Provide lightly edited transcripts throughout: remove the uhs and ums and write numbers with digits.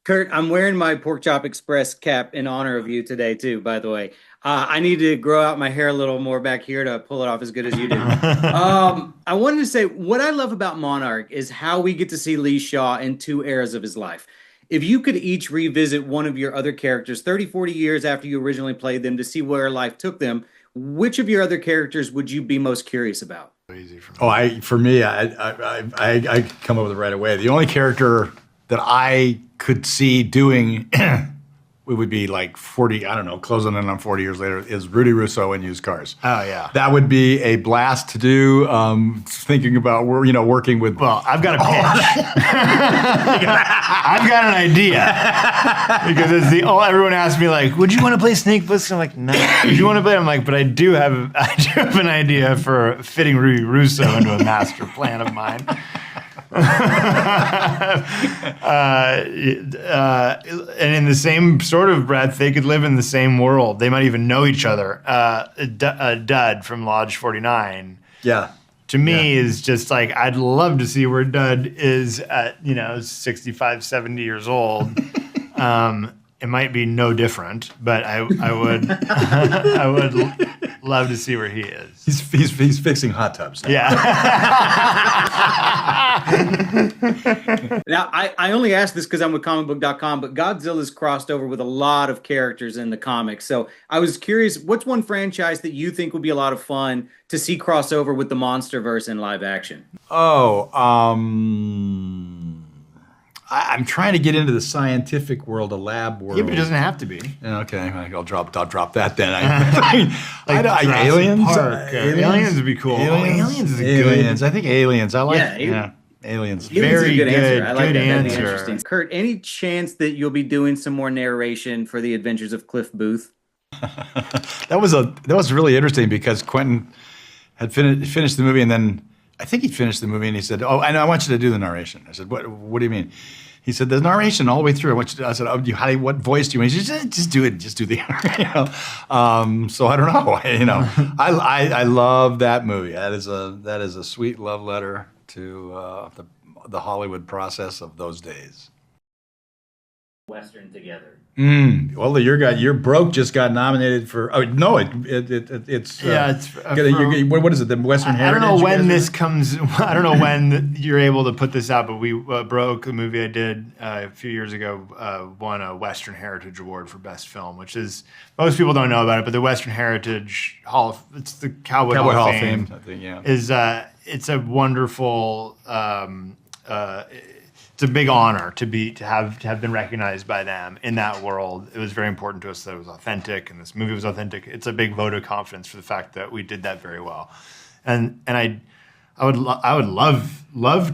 Kurt, I'm wearing my Pork Chop Express cap in honor of you today, too, by the way. I need to grow out my hair a little more back here to pull it off as good as you do. I wanted to say what I love about Monarch is how we get to see Lee Shaw in two eras of his life. If you could each revisit one of your other characters 30, 40 years after you originally played them to see where life took them, which of your other characters would you be most curious about? Easy for me. I come up with it right away. The only character that I could see doing, it would be like 40, I don't know, closing in on 40 years later, is Rudy Russo in Used Cars. Oh, yeah. That would be a blast to do, thinking about, working with... Well, I've got a pitch. I've got an idea. Because everyone asks me, like, would you want to play Snake Plissken? I'm like, no. Would you want to play? I'm like, but I do have an idea for fitting Rudy Russo into a master plan of mine. And in the same sort of breath, they could live in the same world. They might even know each other. Dud from Lodge 49. Yeah. To me is just like, I'd love to see where Dud is at, 65, 70 years old. It might be no different, but I would I would love to see where he is. He's fixing hot tubs now. Yeah. Now, I only ask this because I'm with Comicbook.com, but Godzilla's crossed over with a lot of characters in the comics. So I was curious, what's one franchise that you think would be a lot of fun to see cross over with the Monsterverse in live action? I'm trying to get into the scientific world, the lab world. Yeah, but it doesn't have to be. Okay, I'll drop that then. Aliens? Aliens would be cool. Aliens is Aliens. I think Aliens. I like Aliens. Aliens. Very good answer. I like good that. That'd be answer. interesting. Kurt, any chance that you'll be doing some more narration for the Adventures of Cliff Booth? That was really interesting because Quentin had finished the movie, and then I think he finished the movie and he said, "Oh, I know. I want you to do the narration." I said, "What do you mean?" He said, "The narration all the way through. I want you to." I said, "What voice do you want?" He said, "Just do it. Just do the." So I don't know. I love that movie. That is a sweet love letter to the Hollywood process of those days. Western together. Well, your Broke just got nominated for. Oh no, it's what is it? The Western Heritage. I don't know when this comes. I don't know when you're able to put this out, but we Broke, the movie I did a few years ago, won a Western Heritage Award for Best Film, which is most people don't know about it, but the Western Heritage it's the Cowboy Hall of Fame. I think, yeah. It's a wonderful. It's a big honor to have been recognized by them in that world. It was very important to us that it was authentic, and this movie was authentic. It's a big vote of confidence for the fact that we did that very well, and I would love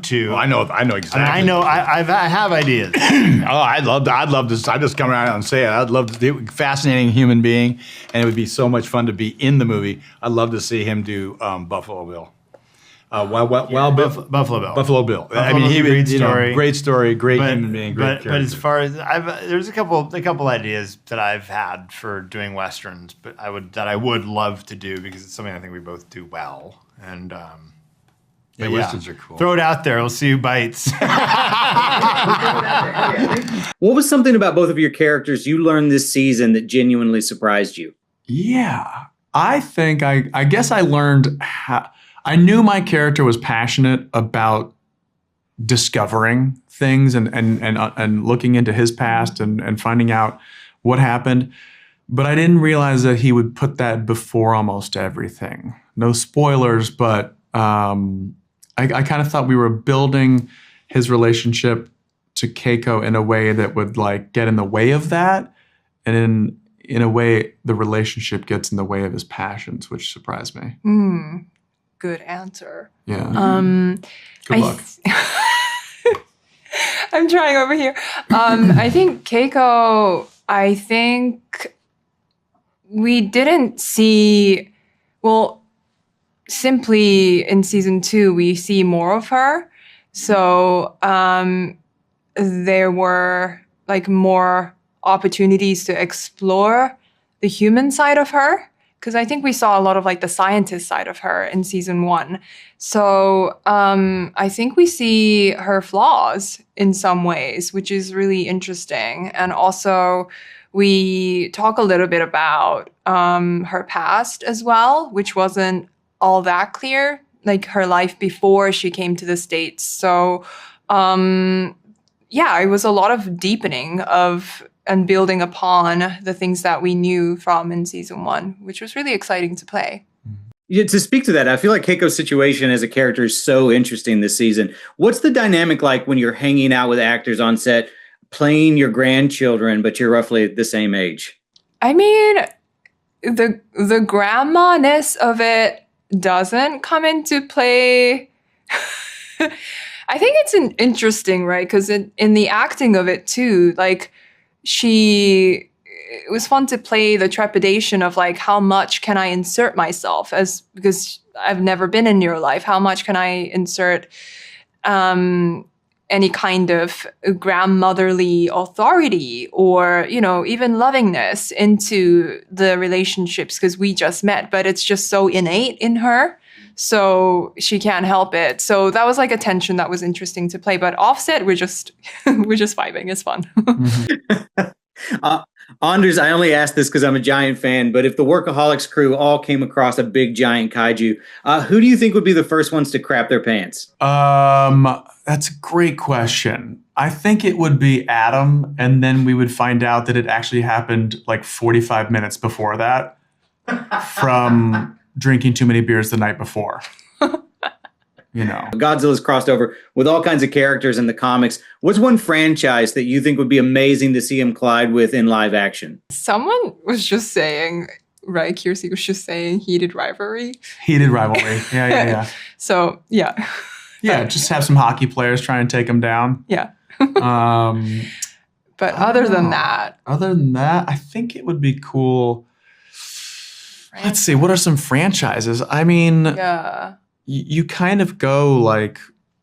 to. Well, I know exactly. I have ideas. I'd love to. I just come around and say it. I'd love to do fascinating human being, and it would be so much fun to be in the movie. I'd love to see him do Buffalo Bill. Buffalo Bill. I mean, great story, great human being, great character. But as far as there's a couple ideas that I've had for doing westerns, but I would love to do because it's something I think we both do well. And westerns are cool. Throw it out there. We'll see who bites. What was something about both of your characters you learned this season that genuinely surprised you? Yeah, I think I guess I learned how. I knew my character was passionate about discovering things and looking into his past and finding out what happened, but I didn't realize that he would put that before almost everything. No spoilers, but I kind of thought we were building his relationship to Keiko in a way that would like get in the way of that, and in a way the relationship gets in the way of his passions, which surprised me. Good answer. Yeah. Good luck. I'm trying over here. I think Keiko, we didn't see, simply in season 2, we see more of her. So there were like more opportunities to explore the human side of her. because I think we saw a lot of like the scientist side of her in season 1. So I think we see her flaws in some ways, which is really interesting. And also we talk a little bit about her past as well, which wasn't all that clear, like her life before she came to the States. So yeah, it was a lot of deepening of and building upon the things that we knew from in season 1, which was really exciting to play. Yeah, to speak to that, I feel like Keiko's situation as a character is so interesting this season. What's the dynamic like when you're hanging out with actors on set, playing your grandchildren, but you're roughly the same age? I mean, the grandma-ness of it doesn't come into play. I think it's interesting, right? Because in the acting of it too, like it was fun to play the trepidation of like, how much can I insert myself because I've never been in your life. How much can I insert any kind of grandmotherly authority or, even lovingness into the relationships because we just met, but it's just so innate in her. So she can't help it. So that was like a tension that was interesting to play. But offset, we're just vibing. It's fun. Anders, I only asked this because I'm a giant fan, but if the Workaholics crew all came across a big giant kaiju, who do you think would be the first ones to crap their pants? That's a great question. I think it would be Adam, and then we would find out that it actually happened like 45 minutes before that from drinking too many beers the night before. Godzilla's crossed over with all kinds of characters in the comics. What's one franchise that you think would be amazing to see him collide with in live action? Someone was just saying, right? Kiersey was just saying heated rivalry. Heated rivalry. Yeah. So, yeah. Yeah, just have some hockey players try and take him down. Yeah. But other than that, I think it would be cool. Let's see. What are some franchises? I mean, yeah. You kind of go like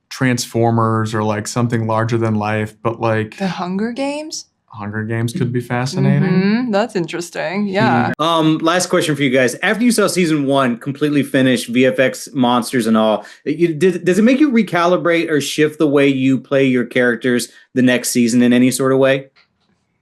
Transformers or like something larger than life, but like the Hunger Games? Hunger Games could be fascinating. Mm-hmm. That's interesting. Yeah. Last question for you guys. After you saw season 1 completely finished, VFX monsters and all, does it make you recalibrate or shift the way you play your characters the next season in any sort of way?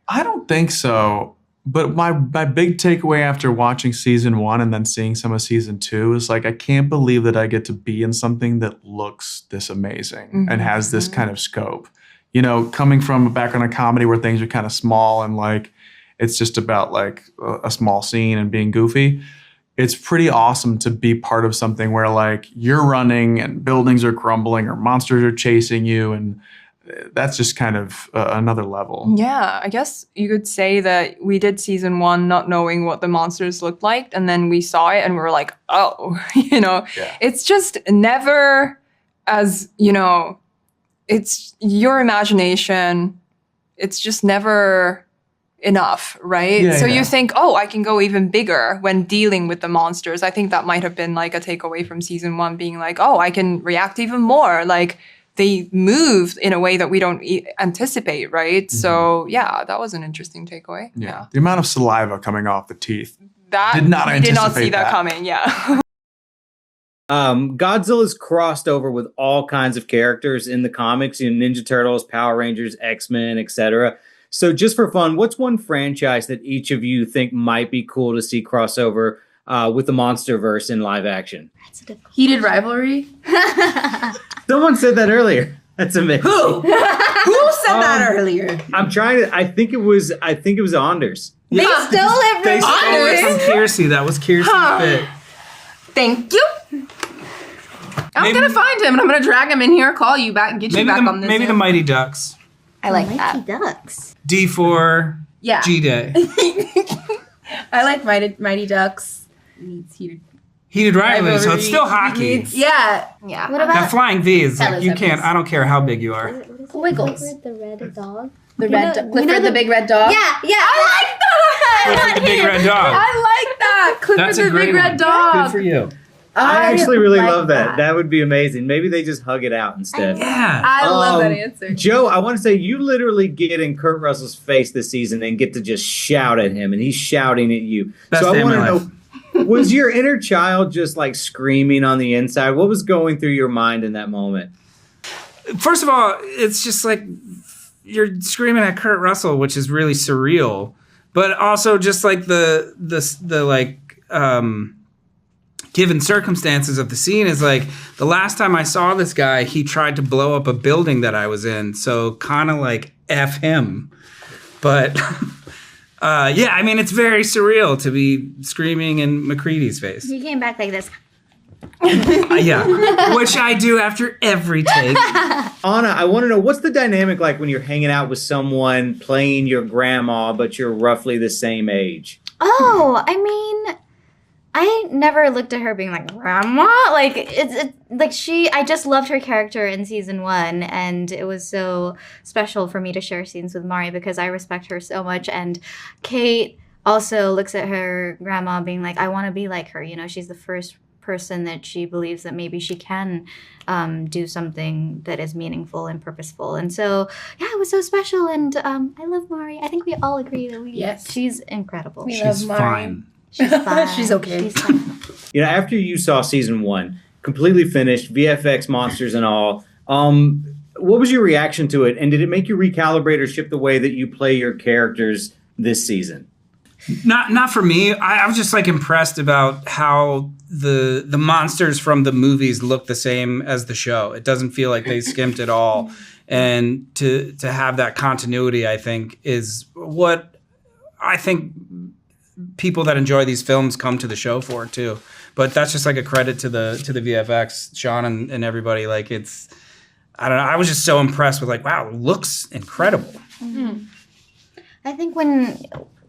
I don't think so. But my big takeaway after watching season 1 and then seeing some of season 2 is like, I can't believe that I get to be in something that looks this amazing and has this kind of scope. Coming from a background of comedy where things are kind of small and like, it's just about like a small scene and being goofy. It's pretty awesome to be part of something where like you're running and buildings are crumbling or monsters are chasing you, and that's just kind of another level. Yeah, I guess you could say that we did season 1 not knowing what the monsters looked like, and then we saw it and we were like, oh, It's just never as, it's your imagination. It's just never enough, right? Yeah, so yeah. you think, oh, I can go even bigger when dealing with the monsters. I think that might have been like a takeaway from season 1, being like, oh, I can react even more. Like, they move in a way that we don't anticipate, right? Mm-hmm. So, yeah, that was an interesting takeaway. Yeah. The amount of saliva coming off the teeth. That did not we did not see that coming, yeah. Godzilla's crossed over with all kinds of characters in the comics, Ninja Turtles, Power Rangers, X-Men, etc. So just for fun, what's one franchise that each of you think might be cool to see crossover with the Monsterverse in live action? Heated rivalry. Someone said that earlier. That's amazing. Who? Who said that earlier? I'm trying to. I think it was Anders. They stole it They from stole it from Anders. Kiersey. That was Kiersey fit. Thank you. I'm gonna find him and I'm gonna drag him in here, call you back, and get you back on this. Maybe the Mighty Ducks. I like that. Ducks. D4. Yeah. G-Day. I like Mighty Ducks. Needs Heated rivalry, so it's still hockey. Yeah. What Now about flying V is like, Fellas, you can't, I don't care how big you are. Wiggles? Clifford The red dog. Clifford the big red dog? Yeah. I like that! Clifford the big red dog. I like that! Clifford That's a the great big one. red dog. Good for you. I actually really like love that. That would be amazing. Maybe they just hug it out instead. Yeah. I love that answer. Joe, I want to say you literally get in Kurt Russell's face this season and get to just shout at him, and he's shouting at you. Best so I day of want my to life. know Was your inner child just like screaming on the inside? What was going through your mind in that moment? First of all, it's just like you're screaming at Kurt Russell, which is really surreal. But also just like the given circumstances of the scene is like the last time I saw this guy, he tried to blow up a building that I was in. So kind of like F him. But yeah, I mean, it's very surreal to be screaming in McCready's face. He came back like this. Yeah, which I do after every take. Anna, I want to know, what's the dynamic like when you're hanging out with someone playing your grandma, but you're roughly the same age? Oh, I mean, I never looked at her being like, grandma? Like, it's like I just loved her character in season 1, and it was so special for me to share scenes with Mari because I respect her so much. And Kate also looks at her grandma being like, I want to be like her. You know, she's the first person that she believes that maybe she can do something that is meaningful and purposeful. And so, yeah, it was so special. And I love Mari. I think we all agree that she's incredible. She's fine. She's fine. She's okay. She's fine. You know, after you saw season 1, completely finished, VFX, monsters and all, what was your reaction to it? And did it make you recalibrate or shift the way that you play your characters this season? Not for me. I was just like impressed about how the monsters from the movies look the same as the show. It doesn't feel like they skimped at all. And to have that continuity, I think, is what I think people that enjoy these films come to the show for too. But that's just like a credit to the VFX, Sean and everybody. Like I don't know. I was just so impressed with like, wow, it looks incredible. Mm-hmm. I think when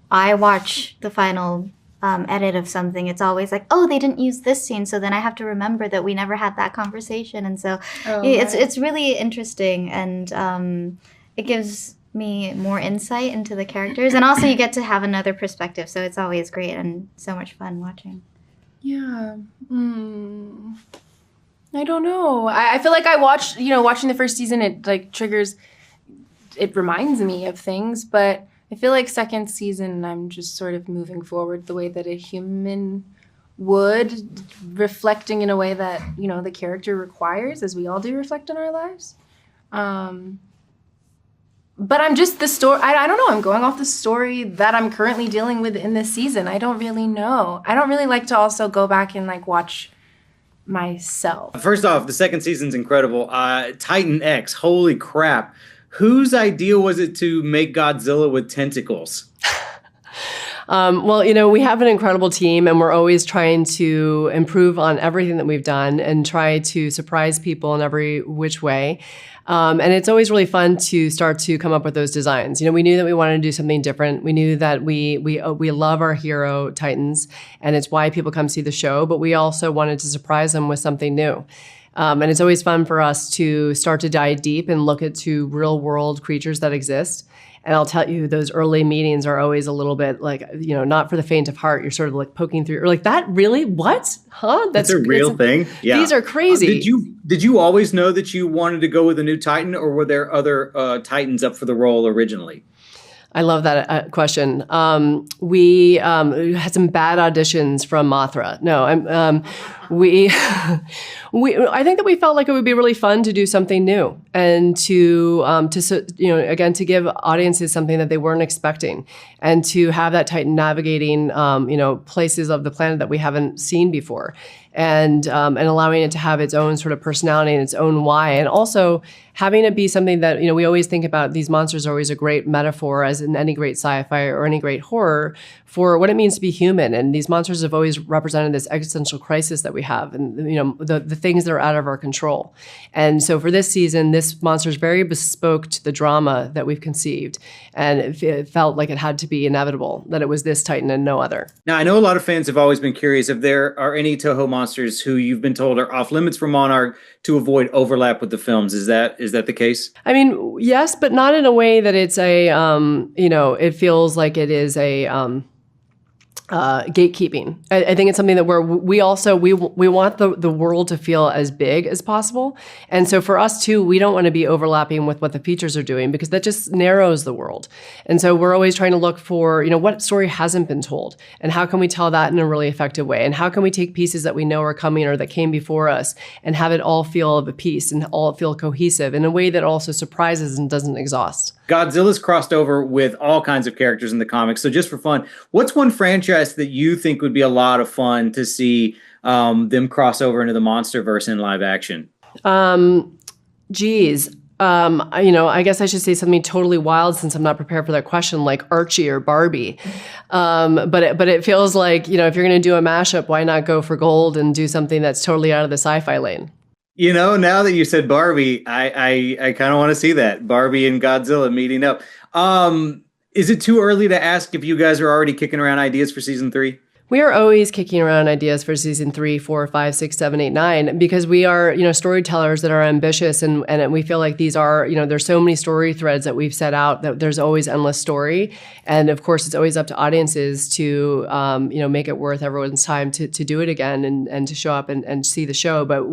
I watch the final edit of something, it's always like, oh, they didn't use this scene, so then I have to remember that we never had that conversation. And so it's really interesting, and it gives me more insight into the characters, and also you get to have another perspective, so it's always great and so much fun watching. Yeah. I don't know. I feel like watching the first season, it like it reminds me of things, but I feel like second season, I'm just sort of moving forward the way that a human would, reflecting in a way that, the character requires, as we all do reflect in our lives. But I'm just the story. I don't know. I'm going off the story that I'm currently dealing with in this season. I don't really know. I don't really like to also go back and like watch myself. First off, the second season's incredible. Titan X, holy crap. Whose idea was it to make Godzilla with tentacles? Well, we have an incredible team, and we're always trying to improve on everything that we've done and try to surprise people in every which way. And it's always really fun to start to come up with those designs. We knew that we wanted to do something different. We knew that we love our hero Titans, and it's why people come see the show. But we also wanted to surprise them with something new. And it's always fun for us to start to dive deep and look into real world creatures that exist. And I'll tell you, those early meetings are always a little bit like, not for the faint of heart. You're sort of like poking through. You're like, that really? What? Huh? That's a real thing? Yeah. These are crazy. Did you always know that you wanted to go with a new Titan, or were there other Titans up for the role originally? I love that question. We had some bad auditions from Mothra. No, I think that we felt like it would be really fun to do something new and to give audiences something that they weren't expecting, and to have that Titan navigating places of the planet that we haven't seen before, and allowing it to have its own sort of personality and its own why, and also having it be something that we always think about. These monsters are always a great metaphor, as in any great sci-fi or any great horror, for what it means to be human. And these monsters have always represented this existential crisis that we have, and the things that are out of our control. And so for this season, this monster is very bespoke to the drama that we've conceived, and it felt like it had to be inevitable that it was this Titan and no other. Now, I know a lot of fans have always been curious if there are any Toho monsters who you've been told are off limits for Monarch to avoid overlap with the films. Is that the case? I mean, yes, but not in a way that it's a it feels like it is a gatekeeping. I think it's something that we want the world to feel as big as possible. And so for us too, we don't want to be overlapping with what the features are doing because that just narrows the world. And so we're always trying to look for, what story hasn't been told and how can we tell that in a really effective way? And how can we take pieces that we know are coming or that came before us and have it all feel of a piece and all feel cohesive in a way that also surprises and doesn't exhaust. Godzilla's crossed over with all kinds of characters in the comics. So just for fun, what's one franchise that you think would be a lot of fun to see them cross over into the Monsterverse in live action? I guess I should say something totally wild since I'm not prepared for that question, like Archie or Barbie. But it feels like, if you're going to do a mashup, why not go for gold and do something that's totally out of the sci-fi lane? Now that you said Barbie, I kind of want to see that. Barbie and Godzilla meeting up. Is it too early to ask if you guys are already kicking around ideas for season 3? We are always kicking around ideas for season 3, 4, 5, 6, 7, 8, 9, because we are, storytellers that are ambitious and we feel like these are, there's so many story threads that we've set out that there's always endless story. And of course, it's always up to audiences to, make it worth everyone's time to do it again and to show up and see the show. But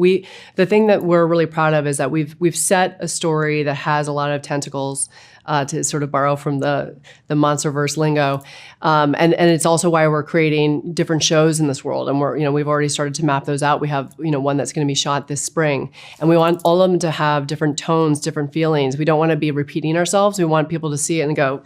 the thing that we're really proud of is that we've set a story that has a lot of tentacles, to sort of borrow from the Monsterverse lingo. And it's also why we're creating different shows in this world. And we've already started to map those out. We have, one that's going to be shot this spring. And we want all of them to have different tones, different feelings. We don't want to be repeating ourselves. We want people to see it and go,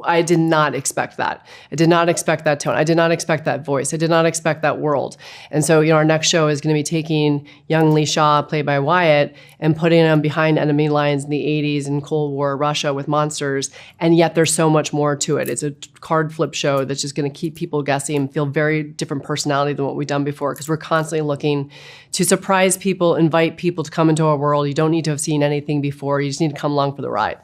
I did not expect that. I did not expect that tone. I did not expect that voice. I did not expect that world. And so, our next show is going to be taking young Lee Shaw, played by Wyatt, and putting him behind enemy lines in the 80s in Cold War Russia with monsters. And yet there's so much more to it. It's a card flip show that's just going to keep people guessing and feel very different personality than what we've done before because we're constantly looking to surprise people, invite people to come into our world. You don't need to have seen anything before. You just need to come along for the ride.